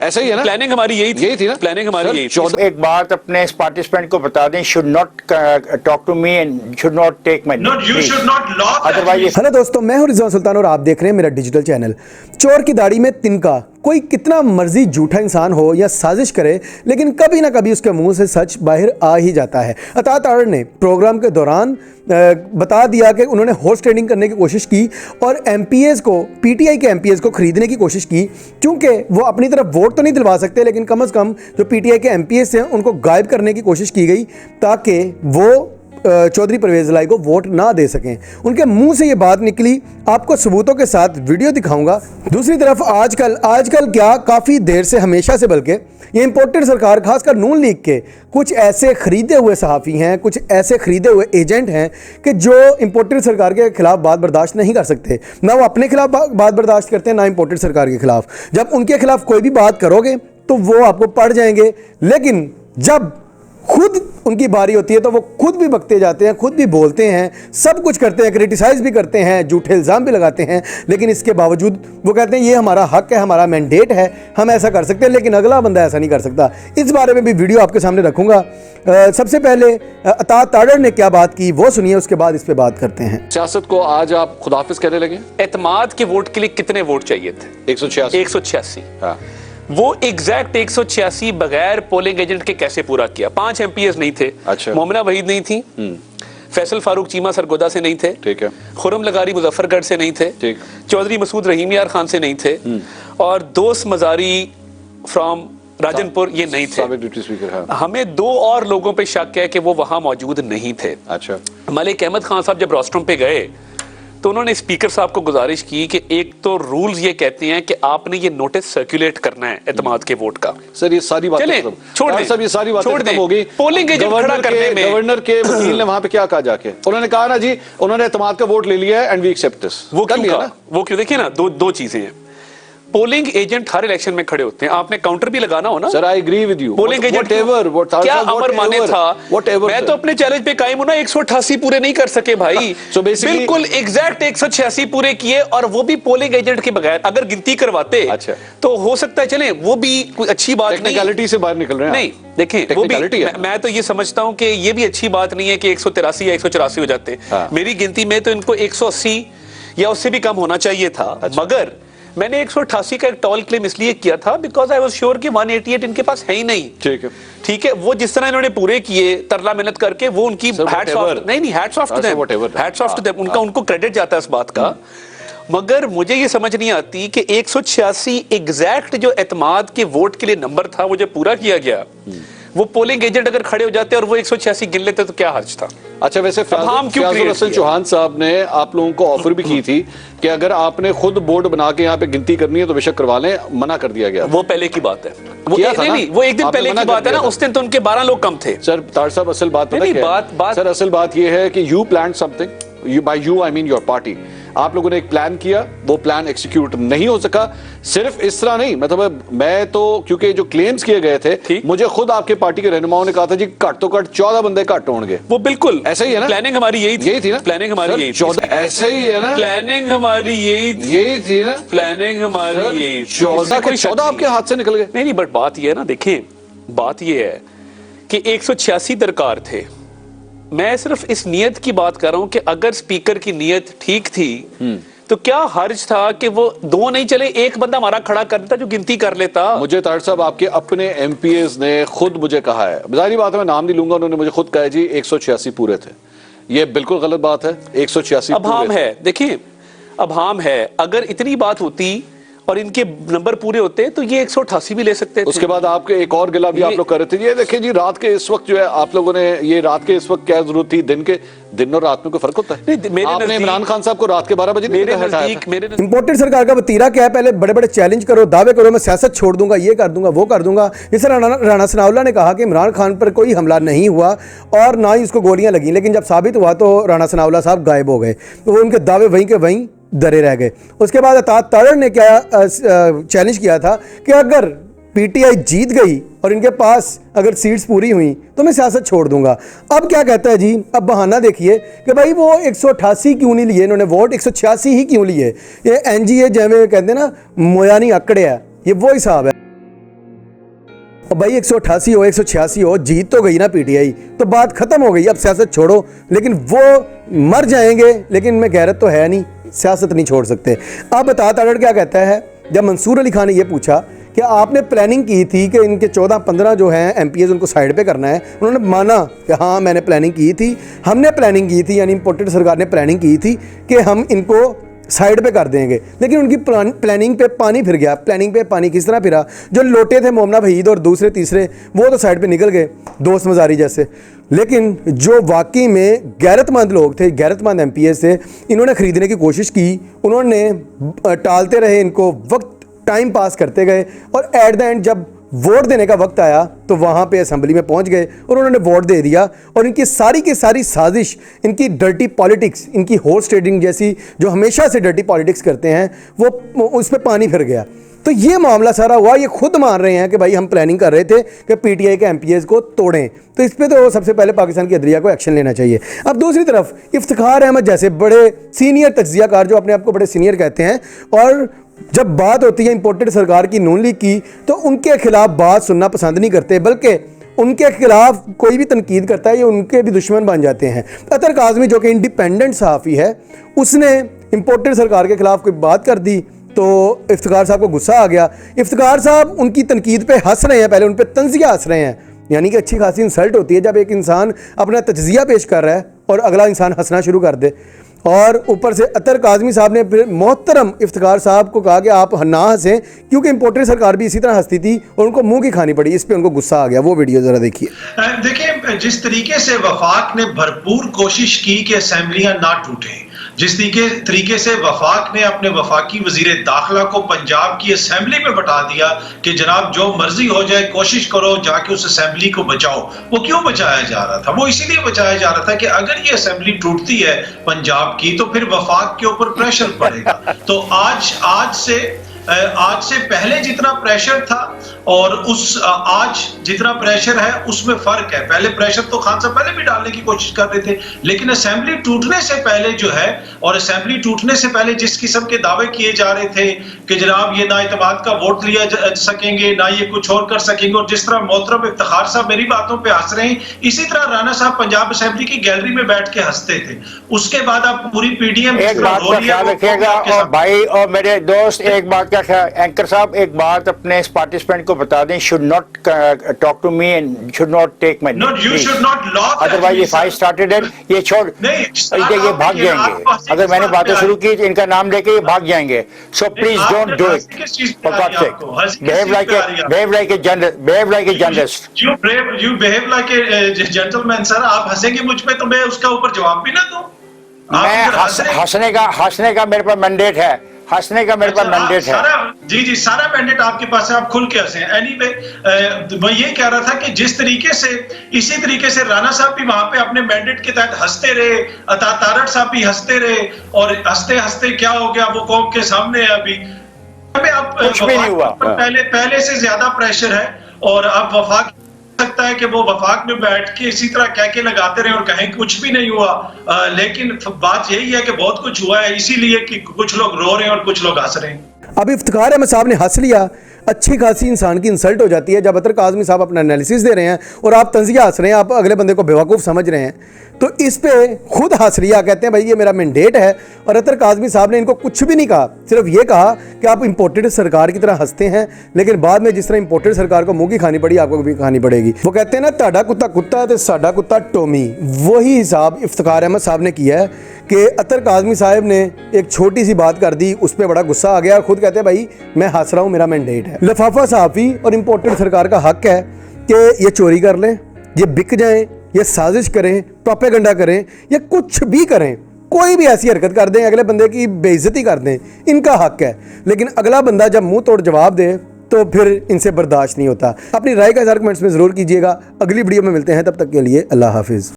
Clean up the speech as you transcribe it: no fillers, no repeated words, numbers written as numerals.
ऐसा ही है ना, प्लानिंग हमारी यही थी ना, प्लानिंग हमारी यही थी। एक बात अपने इस पार्टिसिपेंट को बता दें, should not talk to me and should not take my name, you should not log that. Otherwise. Hello दोस्तों, मैं हूं रिजवान सुल्तान और आप देख रहे हैं मेरा डिजिटल चैनल। चोर की दाढ़ी में तिनका। कोई कितना मर्जी झूठा इंसान हो या साजिश करे, लेकिन कभी ना कभी उसके मुंह से सच बाहर आ ही जाता है। अता तारड़ ने प्रोग्राम के दौरान बता दिया कि उन्होंने हॉर्स ट्रेडिंग करने की कोशिश की और एमपीएस को, पीटीआई के एमपीएस को खरीदने की कोशिश की, क्योंकि वो अपनी तरफ वोट तो नहीं दिलवा सकते, लेकिन कम से कम जो पीटीआई के एमपीएस हैं उनको गायब करने की कोशिश की गई ताकि वो चौधरी परवेज लाई को वोट ना दे सकें। उनके मुंह से ये बात निकली, आपको सबूतों के साथ वीडियो दिखाऊंगा। दूसरी तरफ आजकल क्या, काफ़ी देर से, हमेशा से बल्कि, ये इंपोर्टेड सरकार, खासकर नून लीग के कुछ ऐसे खरीदे हुए सहाफ़ी हैं, कुछ ऐसे खरीदे हुए एजेंट हैं कि जो इंपोर्टेड सरकार के खिलाफ बात बर्दाश्त नहीं कर सकते। ना वो अपने खिलाफ बात बर्दाश्त करते हैं, ना इंपोर्टेड सरकार के खिलाफ। जब उनके खिलाफ कोई भी बात करोगे तो वो आपको पड़ जाएंगे, लेकिन जब खुद उनकी बारी होती है तो वो खुद भी बकते जाते हैं, खुद भी बोलते हैं, सब कुछ करते हैं, क्रिटिसाइज भी करते हैं, झूठे इल्ज़ाम भी लगाते हैं, लेकिन इसके बावजूद वो कहते हैं ये हमारा हक है, हमारा मैंडेट है, हम ऐसा कर सकते हैं, लेकिन अगला बंदा ऐसा नहीं कर सकता। इस बारे में भी वीडियो आपके सामने रखूंगा। सबसे पहले अता तारड़ ने क्या बात की वो सुनिए, उसके बाद इस पर बात करते हैं। सियासत को आज आप खुदाफिज कहने लगे। एतमाद के वोट के लिए कितने वोट चाहिए थे? 186। हाँ, वो एग्जैक्ट 186 बगैर पोलिंग एजेंट के कैसे पूरा किया? 5 एमपीएस नहीं थे। अच्छा। मोमिना वहीद नहीं थी, फैसल फारूक चीमा सरगोदा से नहीं थे, ठीक है, खुरम लगारी मुजफ्फरगढ़ से नहीं थे, ठीक, चौधरी मसूद रहीम यार खान से नहीं थे, और दोस्त मजारी फ्रॉम राजनपुर ये नहीं थे। Deputy speaker. हाँ। हमें 2 और लोगों पे शक है कि वो वहां मौजूद नहीं थे। अच्छा। मलिक अहमद खान साहब जब रोस्ट्रम पे गए तो उन्होंने स्पीकर साहब को गुजारिश की कि एक तो रूल्स ये कहते हैं कि आपने ये नोटिस सर्कुलेट करना है एतमाद के वोट का। सर ये सारी बातें चलें, छोड़ दें, सब ये सारी बातें खत्म हो गई। पोलिंग एजेंट खड़ा करने में गवर्नर के वकील ने वहां पे क्या कहा जाके? उन्होंने कहा ना जी, उन्होंने एतमाद का वोट ले लिया है एंड वी एक्सेप्ट दिस। वो क्यों? देखिए ना, दो चीजें हैं। पोलिंग एजेंट हर इलेक्शन में खड़े होते हैं, आपने काउंटर भी लगाना हो ना। Sir I agree with you. Polling agent क्या अमर माने था? मैं तो अपने चैलेंज पे कायम हूं ना, 188 पूरे नहीं कर सके भाई। So बिल्कुल एग्जैक्ट 186 पूरे किए, और वो भी पोलिंग एजेंट के बगैर। अगर गिनती करवाते अच्छा, तो हो सकता है, चले वो भी कोई अच्छी बात नहीं। टेक्निकलिटी से बाहर निकल रहे हैं। नहीं, देखें वो भी मैं तो ये समझता हूं कि ये भी अच्छी बात नहीं है कि 183 या 184 हो जाते। मेरी गिनती में तो इनको 180 या उससे भी कम होना चाहिए था। मगर मैंने 188 का एक टॉल क्लेम इसलिए किया था बिकॉज आई वाज श्योर कि 188 इनके पास है ही नहीं। ठीक है, वो जिस तरह इन्होंने पूरे किए तरला मेहनत करके, वो उनकी हैट्स ऑफ, नहीं hats off to them, hats off to them, उनको क्रेडिट जाता है इस बात का। मगर मुझे ये समझ नहीं आती कि 186 एग्जैक्ट जो एतमाद के वोट के लिए नंबर था वो जो पूरा किया गया, वो पोलिंग एजेंट अगर खड़े हो जाते और वो 186 गिन लेते तो क्या हर्ज था? अच्छा, वैसे फयाजुल हसन चौहान साहब ने आप लोगों को ऑफर भी की थी कि अगर आपने खुद बोर्ड बना के यहाँ पे गिनती करनी है तो बेशक करवा लें, मना कर दिया गया। वो पहले की बात है, वो एक दिन पहले की बात है ना। उस दिन तो उनके 12 लोग कम थे। सर तार साहब, असल बात पता क्या है? सर असल बात ये है कि you plan something, by you I mean your party. आप लोगों ने एक प्लान किया, वो प्लान एग्जीक्यूट नहीं हो सका। सिर्फ इस तरह नहीं, मतलब मैं तो, क्योंकि जो क्लेम्स किए गए थे, मुझे खुद आपके पार्टी के रहनुमाओं ने कहा था जी घट तो घट 14 बंदे घट होंगे। वो बिल्कुल ऐसा ही है ना, प्लानिंग हमारी यही थी ना, प्लानिंग हमारी यही 14 ऐसे ही है ना, प्लानिंग हमारी यही थी ना, प्लानिंग हमारी यही 14 आपके हाथ से निकल गए। नहीं, बट बात ये है ना, देखें बात ये है कि 186 दरकार थे। मैं सिर्फ इस नियत की बात कर रहा हूं कि अगर स्पीकर की नियत ठीक थी तो क्या हर्ज था कि वो 2 नहीं चले, एक बंदा हमारा खड़ा कर देता जो गिनती कर लेता। मुझे तारड़ साहब आपके अपने एमपीएस ने खुद मुझे कहा है, जाहिर बात है मैं नाम नहीं लूंगा, उन्होंने मुझे खुद कहा है जी 186 पूरे थे। ये बिल्कुल गलत बात है। 186 अभाम है। देखिए अभाम है, अगर इतनी बात होती और इनके नंबर पूरे होते तो ये 188 भी ले सकते थे। उसके बाद आपके एक और गिला भी आप लोग कर रहे थे, ये देखिए जी रात के इस वक्त जो है आप लोगों ने, ये रात के इस वक्त क्या जरूरत थी? दिन और रात में कोई फर्क होता है? आपने इमरान खान साहब को रात के 12 बजे इंपोर्टेड सरकार का वतीरा क्या है? पहले बड़े बड़े चैलेंज करो, दावे करो, मैं सियासत छोड़ दूंगा, ये कर दूंगा, वो कर दूंगा। जैसे राणा सनाउल्लाह ने कहा कि इमरान खान पर कोई हमला नहीं हुआ और ना ही उसको गोलियां लगी, लेकिन जब साबित हुआ तो राणा सनाउल्लाह साहब गायब हो गए, तो उनके दावे वहीं के वहीं डरे रह गए। उसके बाद अता तारड़ ने क्या चैलेंज किया था कि अगर पीटीआई जीत गई और इनके पास अगर सीट्स पूरी हुई तो मैं सियासत छोड़ दूंगा। अब क्या कहता है जी? अब बहाना देखिए कि भाई वो 188 क्यों नहीं लिए इन्होंने वोट, 186 ही क्यों लिए? ये एनजीए जैसे कहते हैं ना, मोयानी आंकड़े है, ये वो हिसाब है। और भाई 188 हो 186 हो, जीत तो गई ना पीटीआई, तो बात खत्म हो गई, अब सियासत छोड़ो। लेकिन वो मर जाएंगे, लेकिन मैं गैरत तो है नहीं, सियासत नहीं छोड़ सकते। अब अता तारड़ क्या कहता है, जब मंसूर अली खान ने ये पूछा कि आपने प्लानिंग की थी कि इनके 14-15 जो हैं एमपीएस उनको साइड पे करना है, उन्होंने माना कि हाँ मैंने प्लानिंग की थी, हमने प्लानिंग की थी, यानी इम्पोर्टेड सरकार ने प्लानिंग की थी कि हम इनको साइड पे कर देंगे। लेकिन उनकी प्लानिंग पे पानी फिर गया। प्लानिंग पे पानी किस तरह फिरा, जो लोटे थे मोमना वहीद और दूसरे तीसरे, वो तो साइड पे निकल गए दोस्त मजारी जैसे। लेकिन जो वाकई में गैरतमंद लोग थे, गैरतमंद एमपीएस थे, इन्होंने ख़रीदने की कोशिश की, उन्होंने टालते रहे इनको, वक्त टाइम पास करते गए, और एट द एंड जब वोट देने का वक्त आया तो वहाँ पे असेंबली में पहुँच गए और उन्होंने वोट दे दिया। और इनकी सारी की सारी साजिश, इनकी डर्टी पॉलिटिक्स, इनकी हॉर्स ट्रेडिंग जैसी जो हमेशा से डर्टी पॉलिटिक्स करते हैं, वो उस पर पानी फिर गया। तो ये मामला सारा हुआ, ये खुद मान रहे हैं कि भाई हम प्लानिंग कर रहे थे कि पीटीआई के एमपीएस को तोड़ें। तो इस पर तो सबसे पहले पाकिस्तान की अदलिया को एक्शन लेना चाहिए। अब दूसरी तरफ इफ्तिखार अहमद जैसे बड़े सीनियर तज्जियाकार, जो अपने आप को बड़े सीनियर कहते हैं, और जब बात होती है इंपोर्टेड सरकार की, नून लीग की, तो उनके खिलाफ बात सुनना पसंद नहीं करते, बल्कि उनके खिलाफ कोई भी तनकीद करता है ये उनके भी दुश्मन बन जाते हैं। अतर काज़मी जो कि इंडिपेंडेंट सहाफ़ी है, उसने इंपोर्टेड सरकार के खिलाफ कोई बात कर दी तो इफ्तिखार साहब को गुस्सा आ गया। इफ्तिखार साहब उनकी तनकीद पे हंस रहे हैं, पहले उन पर तंज़िया हंस रहे हैं, यानी कि अच्छी खासी इंसल्ट होती है जब एक इंसान अपना तज्जिया पेश कर रहा है और अगला इंसान हंसना शुरू कर दे। और ऊपर से अतर काज़मी साहब ने फिर मोहतरम इफ्तिखार साहब को कहा कि आप ना हंसें, क्योंकि इंपोर्टेड सरकार भी इसी तरह हंसती थी और उनको मुंह की खानी पड़ी। इस पे उनको गुस्सा आ गया। वो वीडियो ज़रा देखिए। देखिए, जिस तरीके से वफाक ने भरपूर कोशिश की कि असेंबलियां ना टूटें, जिस तरीके से वफाक ने अपने वफाकी वजीर दाखिला को पंजाब की असेंबली में बता दिया कि जनाब जो मर्जी हो जाए, कोशिश करो जाके उस असेंबली को बचाओ। वो क्यों बचाया जा रहा था? वो इसीलिए बचाया जा रहा था कि अगर ये असेंबली टूटती है पंजाब की तो फिर वफाक के ऊपर प्रेशर पड़ेगा। तो आज से पहले जितना प्रेशर था और आज जितना प्रेशर है उसमें फर्क है। पहले प्रेशर तो खान साहब पहले भी डालने की कोशिश कर रहे थे, लेकिन असेंबली टूटने से पहले जो है, और असेंबली टूटने से पहले जिस किस्म के दावे किए जा रहे थे कि जनाब ये ना इत्तेमाद का वोट लिया सकेंगे, ना ये कुछ और कर सकेंगे, और जिस तरह मोहतरम इफ्तिखार साहब मेरी बातों पे हंस रहे हैं, इसी तरह राणा साहब पंजाब असेंबली की गैलरी में बैठ के हंसते थे। उसके बाद आप पूरी पीडीएम एक बात का ख्याल रखिएगा, और भाई और मेरे दोस्त एक बात का ख्याल, एंकर साहब एक बात अपने इस पार्टिसिपेंट को बता दें, should not talk to me and should not take my name, you should not laugh, otherwise if I started it, ये छोड़, ये भाग जाएंगे। अगर मैंने बातें शुरू की तो इनका नाम लेके ये भाग जाएंगे। So please don't do it, for God's sake. Behave like a journalist. You behave like a gentleman, sir. आप हंसेंगे मुझ पे तो मैं उसका ऊपर जवाब भी ना दूं। मैं हंसने का मेरे पास मैंडेट है, हंसने का मेरे पास मैंडेट है। जी सारा मैंडेट आपके पास है, आप खुल के हंसे। एनीवे, मैं ये कह रहा था कि जिस तरीके से, इसी तरीके से राणा साहब भी वहां पे अपने मैंडेट के तहत हंसते रहे, अता तारड़ साहब भी हंसते रहे, और हंसते हंसते क्या हो गया वो कौम के सामने है। अभी कुछ भी नहीं हुआ, पहले से ज्यादा प्रेशर है, और अब वफाक सकता है कि वो वफाक में बैठ के इसी तरह कह के लगाते रहे और कहें कुछ भी नहीं हुआ। लेकिन बात यही है कि बहुत कुछ हुआ है, इसीलिए कि कुछ लोग रो रहे हैं और कुछ लोग हंस रहे हैं। अब इफ्तिखार अहमद साहब ने हंस लिया, अच्छी खासी इंसान की इंसल्ट हो जाती है जब अतर काज़मी साहब अपना एनालिसिस दे रहे हैं और आप तंज़िया हंस रहे हैं, आप अगले बंदे को बेवकूफ़ समझ रहे हैं। तो इस पे खुद हंस लिया, कहते हैं भाई ये मेरा मैंडेट है, और अतर काज़मी साहब ने इनको कुछ भी नहीं कहा, सिर्फ ये कहा कि आप इंपोर्टेड सरकार की तरह हंसते हैं, लेकिन बाद में जिस तरह इंपोर्टेड सरकार को मुंह की खानी पड़ी, आपको भी खानी पड़ेगी। वो कहते हैं ना, ताड़ा कुत्ता कुत्ता तो साडा कुत्ता टोमी। वही हिसाब इफ्तिखार अहमद साहब ने किया है कि अतर काज़मी साहब ने एक छोटी सी बात कर दी, उस पर बड़ा गुस्सा आ गया, और खुद कहते हैं भाई मैं हंस रहा हूँ, मेरा मैंडेट है। लिफाफा सहाफ़ी और इंपोर्टेड सरकार का हक है कि ये चोरी कर लें, ये बिक जाएं, ये साजिश करें, प्रोपेगेंडा करें, या कुछ भी करें, कोई भी ऐसी हरकत कर दें, अगले बंदे की बेइज्जती कर दें, इनका हक है। लेकिन अगला बंदा जब मुंह तोड़ जवाब दे तो फिर इनसे बर्दाश्त नहीं होता। अपनी राय का इज़हार कमेंट्स में ज़रूर कीजिएगा। अगली वीडियो में मिलते हैं, तब तक के लिए अल्लाह हाफिज़।